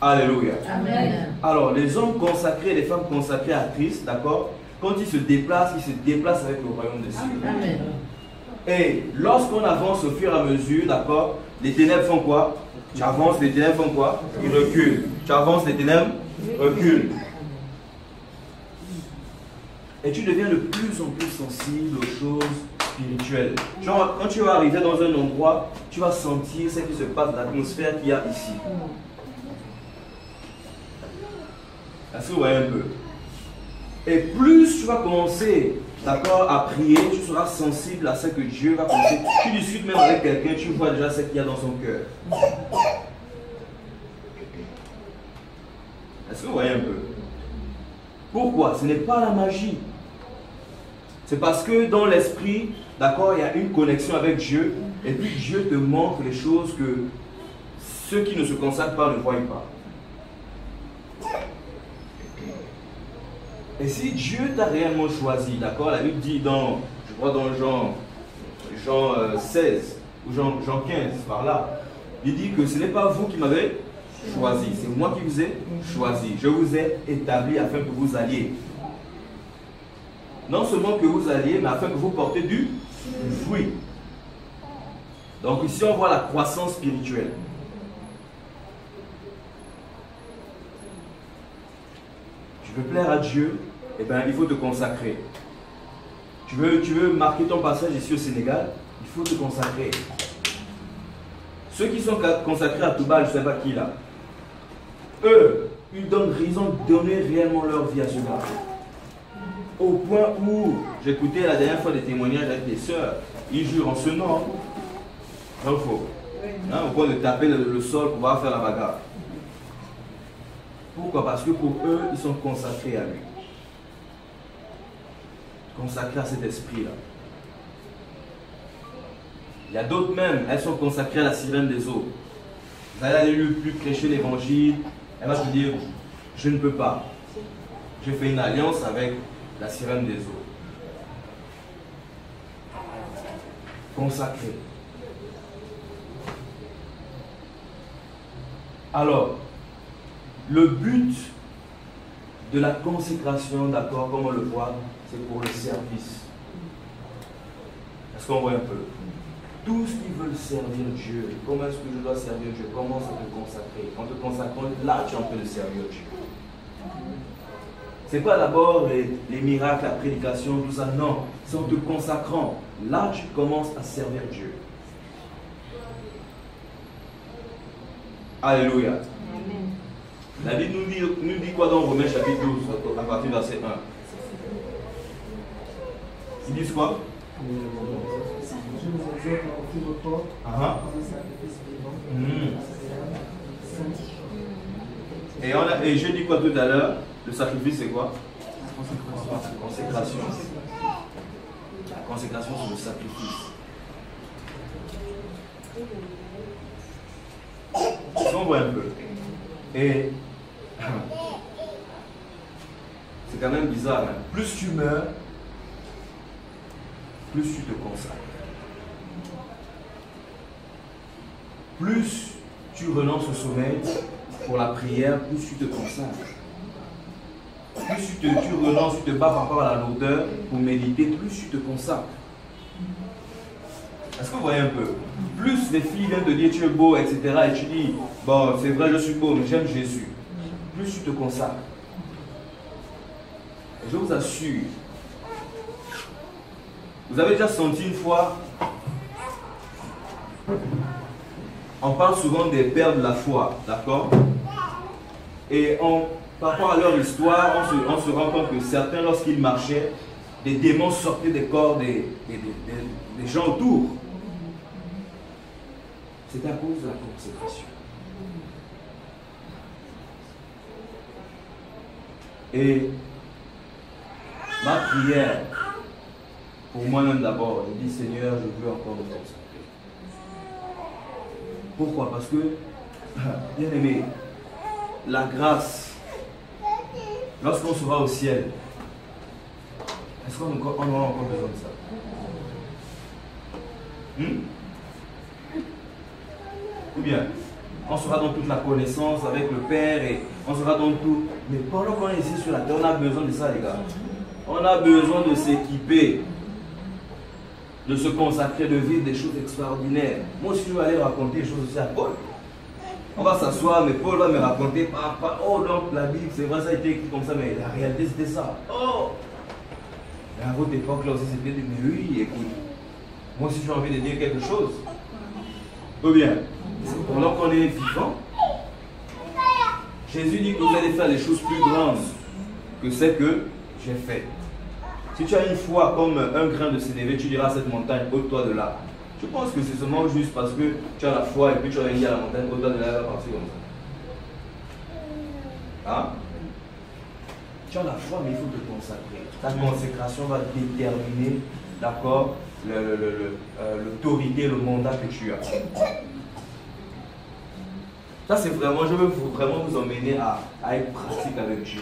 Alléluia. Amen. Alors, les hommes consacrés, les femmes consacrées à Christ, d'accord, quand ils se déplacent avec le royaume des cieux. Amen. Et lorsqu'on avance au fur et à mesure, d'accord, les ténèbres font quoi? Tu avances, les ténèbres font quoi? Ils reculent. Tu avances, les ténèbres reculent. Et tu deviens de plus en plus sensible aux choses spirituelles. Genre, quand tu vas arriver dans un endroit, tu vas sentir ce qui se passe, l'atmosphère qu'il y a ici. Est-ce que vous voyez un peu? Et plus tu vas commencer, d'accord, à prier, tu seras sensible à ce que Dieu va commencer. Tu discutes même avec quelqu'un, tu vois déjà ce qu'il y a dans son cœur. Est-ce que vous voyez un peu? Pourquoi? Ce n'est pas la magie. C'est parce que dans l'esprit, d'accord, il y a une connexion avec Dieu, et puis Dieu te montre les choses que ceux qui ne se consacrent pas ne voient pas. Et si Dieu t'a réellement choisi, d'accord, la Bible dit dans, je crois dans Jean 16 ou Jean 15, par là, il dit que ce n'est pas vous qui m'avez choisi, c'est moi qui vous ai choisi. Je vous ai établi afin que vous alliez. non seulement que vous alliez, mais afin que vous portez du fruit. Donc ici, on voit la croissance spirituelle. Tu veux plaire à Dieu, eh bien, il faut te consacrer. Tu veux marquer ton passage ici au Sénégal, il faut te consacrer. Ceux qui sont consacrés à Touba, je ne sais pas qui là, eux, ils ont donné réellement leur vie à ce gars. Au point où, j'écoutais la dernière fois des témoignages avec des sœurs, ils jurent en ce nom. Donc, au point de taper le sol pour pouvoir faire la bagarre. Pourquoi? Parce que pour eux, ils sont consacrés à lui. Consacrés à cet esprit-là. Il y a d'autres même, elles sont consacrées à la sirène des eaux. Vous allez aller lui prêcher l'évangile, elle va te dire, je ne peux pas. J'ai fait une alliance avec la sirène des eaux. Consacré. Alors, le but de la consécration, d'accord, comme on le voit, c'est pour le service. Est-ce qu'on voit un peu? Tous qui veulent servir Dieu, comment est-ce que je dois servir Dieu? Commence à te consacrer. En te consacrant, là tu es en train de servir Dieu. Ce n'est pas d'abord les miracles, la prédication, tout ça, non. C'est en te consacrant. Là tu commences à servir Dieu. Alléluia. Amen. La Bible nous dit quoi dans Romains chapitre 12, à partir du verset 1? Ils disent quoi? Je vous exhorte à offrir vos corps comme un sacrifice vivant. Et je dis quoi tout à l'heure? Le sacrifice c'est quoi? Consécration. La consécration c'est le sacrifice. On voit un peu. Et c'est quand même bizarre. Hein? Plus tu meurs, plus tu te consacres. Plus tu renonces au sommeil pour la prière, plus tu te consacres. Plus tu renonces, tu te bats par rapport à la lourdeur pour méditer, plus tu te consacres. Est-ce que vous voyez un peu? Plus les filles viennent te dire tu es beau, etc. et tu dis, bon, c'est vrai, je suis beau, mais j'aime Jésus. Plus tu te consacres. Et je vous assure, vous avez déjà senti une fois, on parle souvent des pères de la foi, d'accord? Et par rapport à leur histoire, on se rend compte que certains, lorsqu'ils marchaient, des démons sortaient des corps des gens autour. C'est à cause de la consécration. Et ma prière, pour moi-même d'abord, je dis Seigneur, je veux encore me consacrer. Pourquoi? Parce que, bien aimé, la grâce, lorsqu'on sera au ciel, est-ce qu'on aura encore besoin de ça? Ou bien, on sera dans toute la connaissance avec le Père et on sera dans tout. Mais pendant qu'on est ici sur la terre, on a besoin de ça, les gars. On a besoin de s'équiper, de se consacrer, de vivre des choses extraordinaires. Moi aussi, je vais aller raconter des choses aussi à Paul. On va s'asseoir, mais Paul va me raconter, oh donc la Bible, c'est vrai, ça a été écrit comme ça, mais la réalité c'était ça. Oh! Mais à votre époque, là aussi, c'était dit, mais oui, écoute, moi aussi j'ai envie de dire quelque chose. Ou bien, pendant qu'on est vivant, Jésus dit que vous allez faire des choses plus grandes que celles que j'ai faites. Si tu as une foi comme un grain de sénévé, tu diras à cette montagne, ôte-toi de là. Je pense que c'est seulement juste parce que tu as la foi et puis tu as dit à la montagne, ôte-toi de là, elle va partir comme ça. Hein? Tu as la foi, mais il faut te consacrer. Ta consécration va déterminer, d'accord, l'autorité, le mandat que tu as. Ça, c'est vraiment, je veux vraiment vous emmener à être pratique avec Dieu.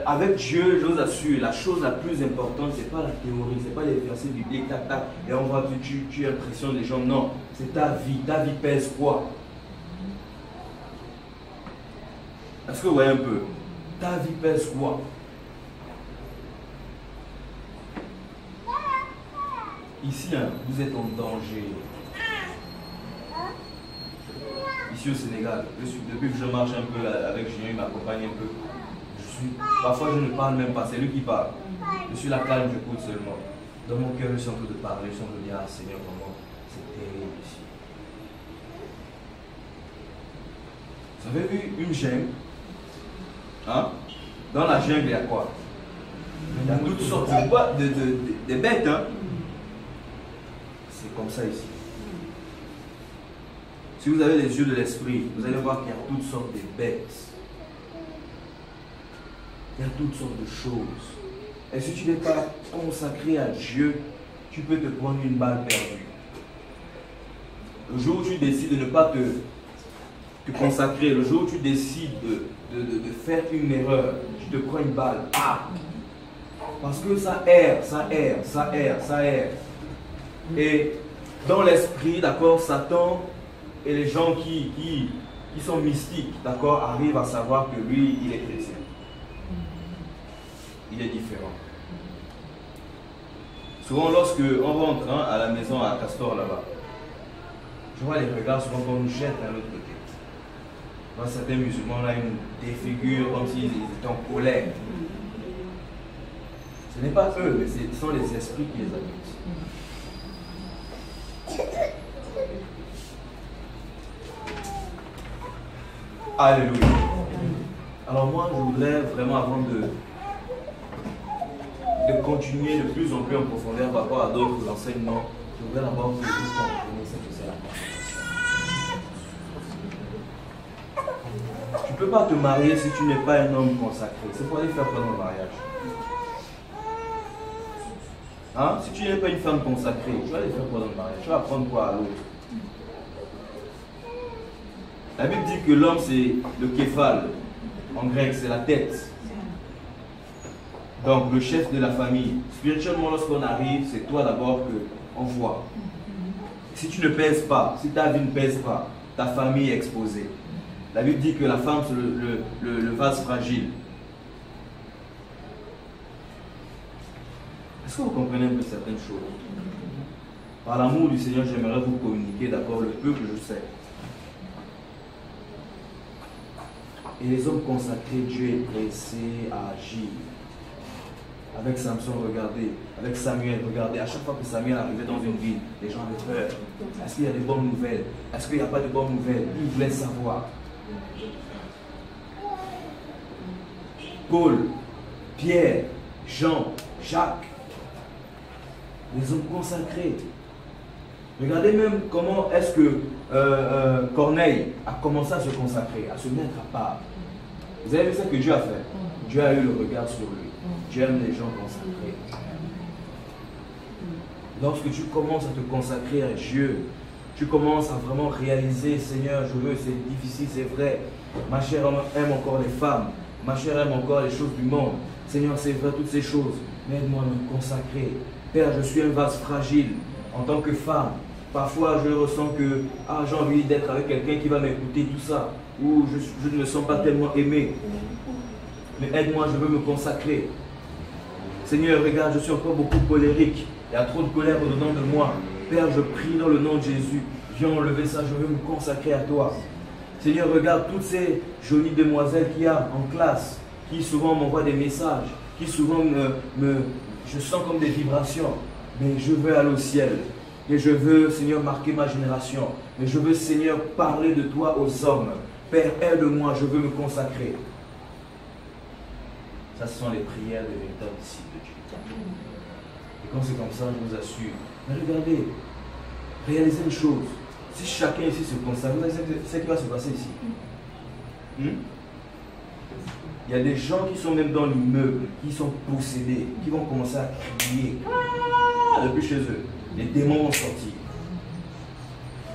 Avec Dieu, je vous assure, la chose la plus importante, ce n'est pas la théorie, ce n'est pas les versets bibliques, tac, tac, et on va, tu impressionnes les gens. Non, c'est ta vie. Ta vie pèse quoi? Est-ce que vous voyez un peu? Ta vie pèse quoi? Ici, hein, vous êtes en danger. Ici au Sénégal, depuis que je marche un peu avec Julien, il m'accompagne un peu. Parfois je ne parle même pas, c'est lui qui parle. Je suis là calme, j'écoute seulement. Dans mon cœur, je suis en train de parler, je suis en train de dire, ah Seigneur, vraiment, c'est terrible ici. Vous avez vu une jungle? Hein? Dans la jungle, il y a quoi? Il y a toutes sortes de bêtes. Hein? C'est comme ça ici. Si vous avez les yeux de l'esprit, vous allez voir qu'il y a toutes sortes de bêtes. Il y a toutes sortes de choses. Et si tu n'es pas consacré à Dieu, tu peux te prendre une balle perdue. Le jour où tu décides de ne pas te consacrer, le jour où tu décides de faire une erreur, tu te prends une balle. Ah! Parce que ça erre. Et dans l'esprit, d'accord, Satan et les gens qui sont mystiques, d'accord, arrivent à savoir que lui, il est chrétien. Il est différent. Souvent, lorsque on rentre à la maison à Castor là-bas, je vois les regards souvent qu'on nous jette à l'autre côté. Dans certains musulmans, là, ils défigurent comme s'ils étaient en colère. Ce n'est pas eux, mais ce sont les esprits qui les habitent. Alléluia. Alors moi, je voudrais vraiment, avant de continuer de plus en plus en profondeur par rapport à d'autres enseignements, je voudrais d'abord que vous compreniez ce que c'est la consacration. Tu ne peux pas te marier si tu n'es pas un homme consacré. C'est pour aller faire quoi dans le mariage? Hein? Si tu n'es pas une femme consacrée, tu vas aller faire quoi dans le mariage? Tu vas apprendre quoi à l'autre? La Bible dit que l'homme c'est le képhale. En grec, c'est la tête. Donc, le chef de la famille. Spirituellement, lorsqu'on arrive, c'est toi d'abord qu'on voit. Si tu ne pèses pas, si ta vie ne pèse pas, ta famille est exposée. La Bible dit que la femme, c'est le vase fragile. Est-ce que vous comprenez un peu certaines choses? Par l'amour du Seigneur, j'aimerais vous communiquer d'accord le peu que je sais. Et les hommes consacrés, Dieu est pressé à agir. Avec Samson, regardez. Avec Samuel, regardez. À chaque fois que Samuel arrivait dans une ville, les gens avaient peur. Est-ce qu'il y a des bonnes nouvelles? Est-ce qu'il n'y a pas de bonnes nouvelles? Ils voulaient savoir. Paul, Pierre, Jean, Jacques, les hommes consacrés. Regardez même comment est-ce que Corneille a commencé à se consacrer, à se mettre à part. Vous avez vu ce que Dieu a fait? Dieu a eu le regard sur lui. Dieu aime les gens consacrés. Lorsque tu commences à te consacrer à Dieu, tu commences à vraiment réaliser, Seigneur, je veux, c'est difficile, c'est vrai. Ma chair aime encore les femmes. Ma chair aime encore les choses du monde. Seigneur, c'est vrai, toutes ces choses. Mais aide-moi à me consacrer. Père, je suis un vase fragile. En tant que femme, parfois je ressens que j'ai envie d'être avec quelqu'un qui va m'écouter, tout ça. Ou je ne me sens pas tellement aimé. Mais aide-moi, je veux me consacrer. Seigneur, regarde, je suis encore beaucoup colérique. Il y a trop de colère au-dedans de moi. Père, je prie dans le nom de Jésus. Viens enlever ça, je veux me consacrer à toi. Seigneur, regarde toutes ces jolies demoiselles qu'il y a en classe, qui souvent m'envoient des messages, qui souvent je sens comme des vibrations. Mais je veux aller au ciel. Et je veux, Seigneur, marquer ma génération. Mais je veux, Seigneur, parler de toi aux hommes. Père, aide-moi, je veux me consacrer. Ça, ce sont les prières des véritables disciples de Dieu. Et quand c'est comme ça, je vous assure. Mais regardez, réalisez une chose. Si chacun ici se consacre, vous savez ce qui va se passer ici. Il y a des gens qui sont même dans l'immeuble, qui sont possédés, qui vont commencer à crier depuis chez eux. Les démons vont sortir.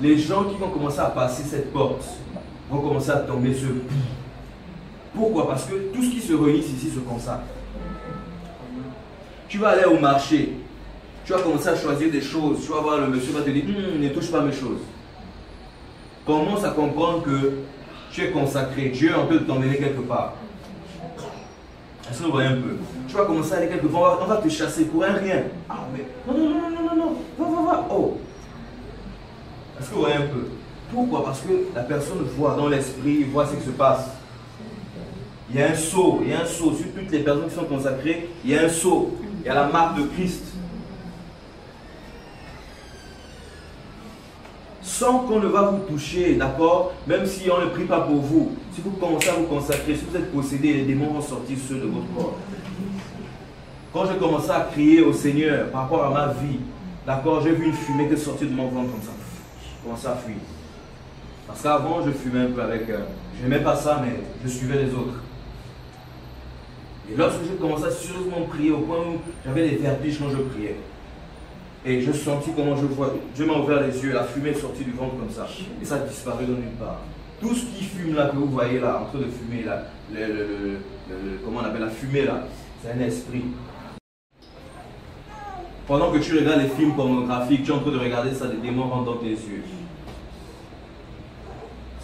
Les gens qui vont commencer à passer cette porte vont commencer à tomber sur eux. Pourquoi? Parce que tout ce qui se réunit ici se consacre. Tu vas aller au marché, tu vas commencer à choisir des choses, tu vas voir le monsieur va te dire ne touche pas mes choses. Commence à comprendre que tu es consacré, Dieu est en train de t'emmener quelque part. Est-ce que vous voyez un peu? Tu vas commencer à aller quelque part, on va te chasser pour un rien. Ah mais non, haut. Est-ce que vous voyez un peu? Pourquoi? Parce que la personne voit dans l'esprit, voit ce qui se passe. Il y a un sceau, sur toutes les personnes qui sont consacrées, il y a un sceau, il y a la marque de Christ. Sans qu'on ne va vous toucher, d'accord? Même si on ne prie pas pour vous, si vous commencez à vous consacrer, si vous êtes possédé, les démons vont sortir ceux de votre corps. Quand j'ai commencé à crier au Seigneur par rapport à ma vie, d'accord, j'ai vu une fumée qui est sortie de mon ventre comme ça. J'ai commencé à fuir. Parce qu'avant, je fumais un peu avec... je n'aimais pas ça, mais je suivais les autres. Et lorsque j'ai commencé à sérieusement prier au point où j'avais des vertiges quand je priais, et je sentis comment je vois, Dieu m'a ouvert les yeux, la fumée est sortie du ventre comme ça, et ça a disparu de nulle part. Tout ce qui fume là, que vous voyez là, en train de fumer là, comment on appelle la fumée là, c'est un esprit. Pendant que tu regardes les films pornographiques, tu es en train de regarder ça, des démons rentrent dans tes yeux.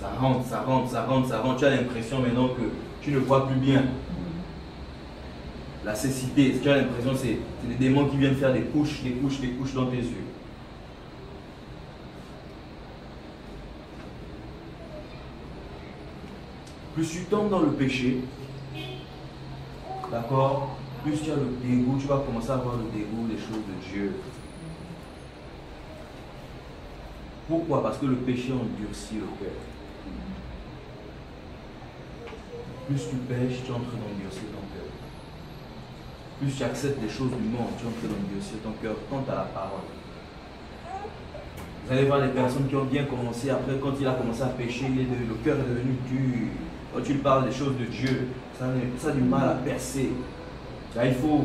Ça rentre, tu as l'impression maintenant que tu ne vois plus bien. La cécité, tu as l'impression que c'est des démons qui viennent faire des couches dans tes yeux. Plus tu tombes dans le péché, d'accord, plus tu as le dégoût, tu vas commencer à avoir le dégoût des choses de Dieu. Pourquoi? Parce que le péché endurcit le cœur. Plus tu pêches, tu es en train d'endurcir ton cœur. Plus tu acceptes les choses du monde, tu es en train d'endurcir ton cœur quant à la parole. Vous allez voir les personnes qui ont bien commencé, après quand il a commencé à pécher, le cœur est devenu dur. Quand tu parles des choses de Dieu, ça a du mal à percer. Là, il faut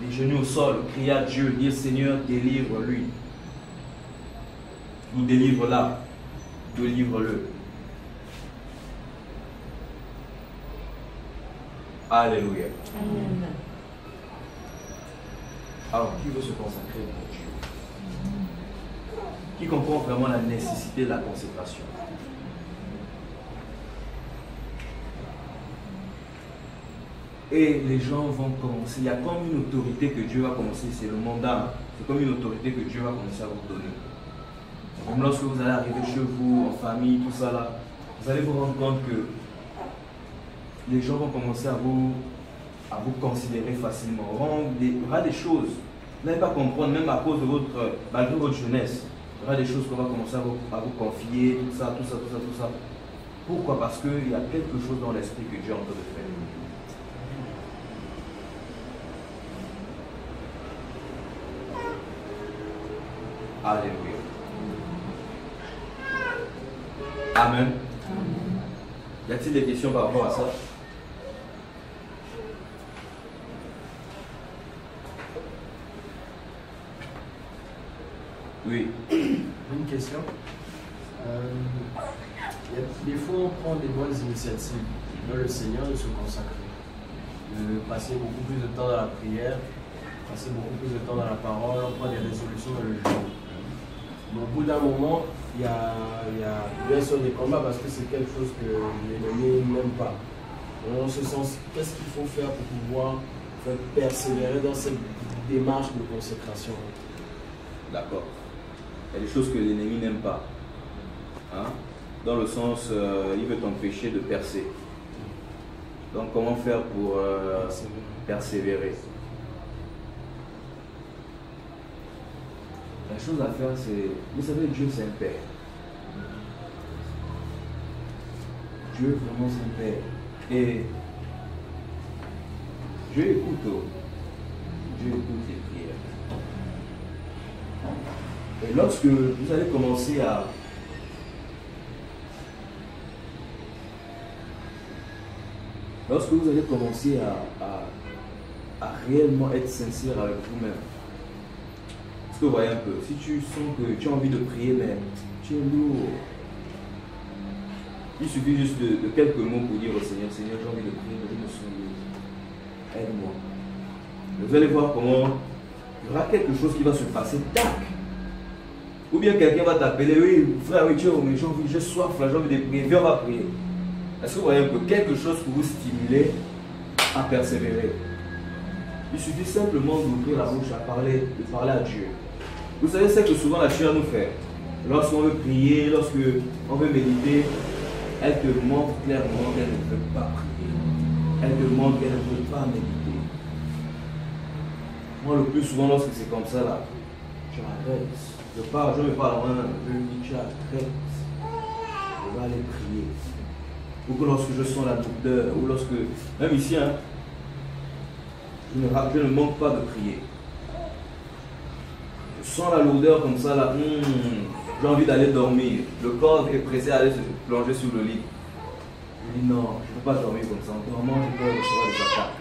les genoux au sol, crier à Dieu, dire Seigneur, délivre-lui. Ou délivre-la, délivre-le. Alléluia. Amen. Alors, qui veut se consacrer pour Dieu? Qui comprend vraiment la nécessité de la consécration? Et les gens vont commencer, il y a comme une autorité que Dieu va commencer, c'est le mandat, c'est comme une autorité que Dieu va commencer à vous donner. Même lorsque vous allez arriver chez vous, en famille, tout ça là, vous allez vous rendre compte que les gens vont commencer à vous considérer facilement. Il y aura des choses, vous n'allez pas comprendre, même à cause de malgré votre jeunesse, il y aura des choses qu'on va commencer à vous confier, tout ça. Pourquoi? Parce qu'il y a quelque chose dans l'esprit que Dieu est en train de faire. Alléluia. Amen. Y a-t-il des questions par rapport à ça? Oui. Une question. Des fois, on prend des bonnes initiatives dans le Seigneur de se consacrer, de passer beaucoup plus de temps dans la prière, passer beaucoup plus de temps dans la parole, on prend des résolutions dans le jour. Mais au bout d'un moment, il y a bien sûr des combats parce que c'est quelque chose que l'ennemi n'aime pas. Dans ce sens, qu'est-ce qu'il faut faire pour pouvoir persévérer dans cette démarche de consécration? D'accord. Il y a des choses que l'ennemi n'aime pas. Hein? Dans le sens, il veut t'empêcher de percer. Donc comment faire pour persévérer? La chose à faire, c'est... Vous savez, Dieu c'est un Père. Dieu vraiment c'est un Père. Et Dieu écoute. Dieu écoute les prières. Et lorsque vous allez commencer à... Lorsque vous allez commencer à réellement être sincère avec vous-même, est-ce que vous voyez un peu, si tu sens que tu as envie de prier, mais tu es lourd, il suffit juste de quelques mots pour dire au Seigneur, Seigneur, j'ai envie de prier, mais je me sens lourd. Aide-moi. Vous allez voir comment il y aura quelque chose qui va se passer, tac. Ou bien quelqu'un va t'appeler, oui, frère, oui, j'ai soif, j'ai envie de prier, viens, on va prier. Est-ce que vous voyez un peu quelque chose pour vous stimuler à persévérer? Il suffit simplement d'ouvrir la bouche, de parler à Dieu. Vous savez, c'est que souvent la chair nous fait. Lorsqu'on veut prier, lorsqu'on veut méditer, elle te montre clairement qu'elle ne peut pas prier. Elle te montre qu'elle ne peut pas méditer. Moi, le plus souvent, lorsque c'est comme ça, là, j'arrête. Je me parle en main, je me dis, j'arrête. Je vais aller prier. Ou que lorsque je sens la douleur, ou lorsque, même ici, hein, je ne manque pas de prier. Je sens la lourdeur comme ça, là, j'ai envie d'aller dormir. Le corps est pressé à aller se plonger sur le lit. Je dis non, je ne peux pas dormir comme ça. En dormant, je peux recevoir des attaques.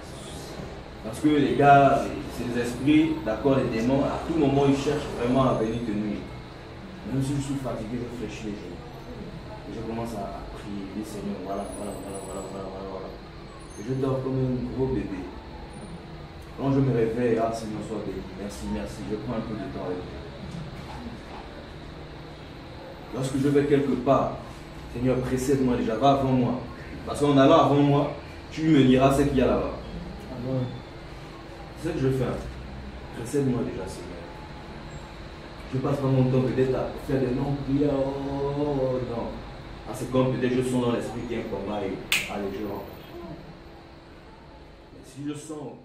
Parce que les gars, c'est des esprits, d'accord, les démons, à tout moment, ils cherchent vraiment à venir te nuire. Même si je suis fatigué, je fléchis les genoux. Et je commence à prier, dis Seigneur, voilà. Et je dors comme un gros bébé. Quand je me réveille, ah Seigneur, sois béni, merci, je prends un peu de temps avec toi. Lorsque je vais quelque part, Seigneur, précède-moi déjà, va avant moi. Parce qu'en allant avant moi, tu me diras ce qu'il y a là-bas. C'est ce que je fais. Précède-moi déjà, Seigneur. Je passe pas mon temps peut-être à faire des longues prières. Oh non. Ah, c'est comme peut-être je sens dans l'esprit qu'il y a un combat et allez, je rentre. Mais si je sens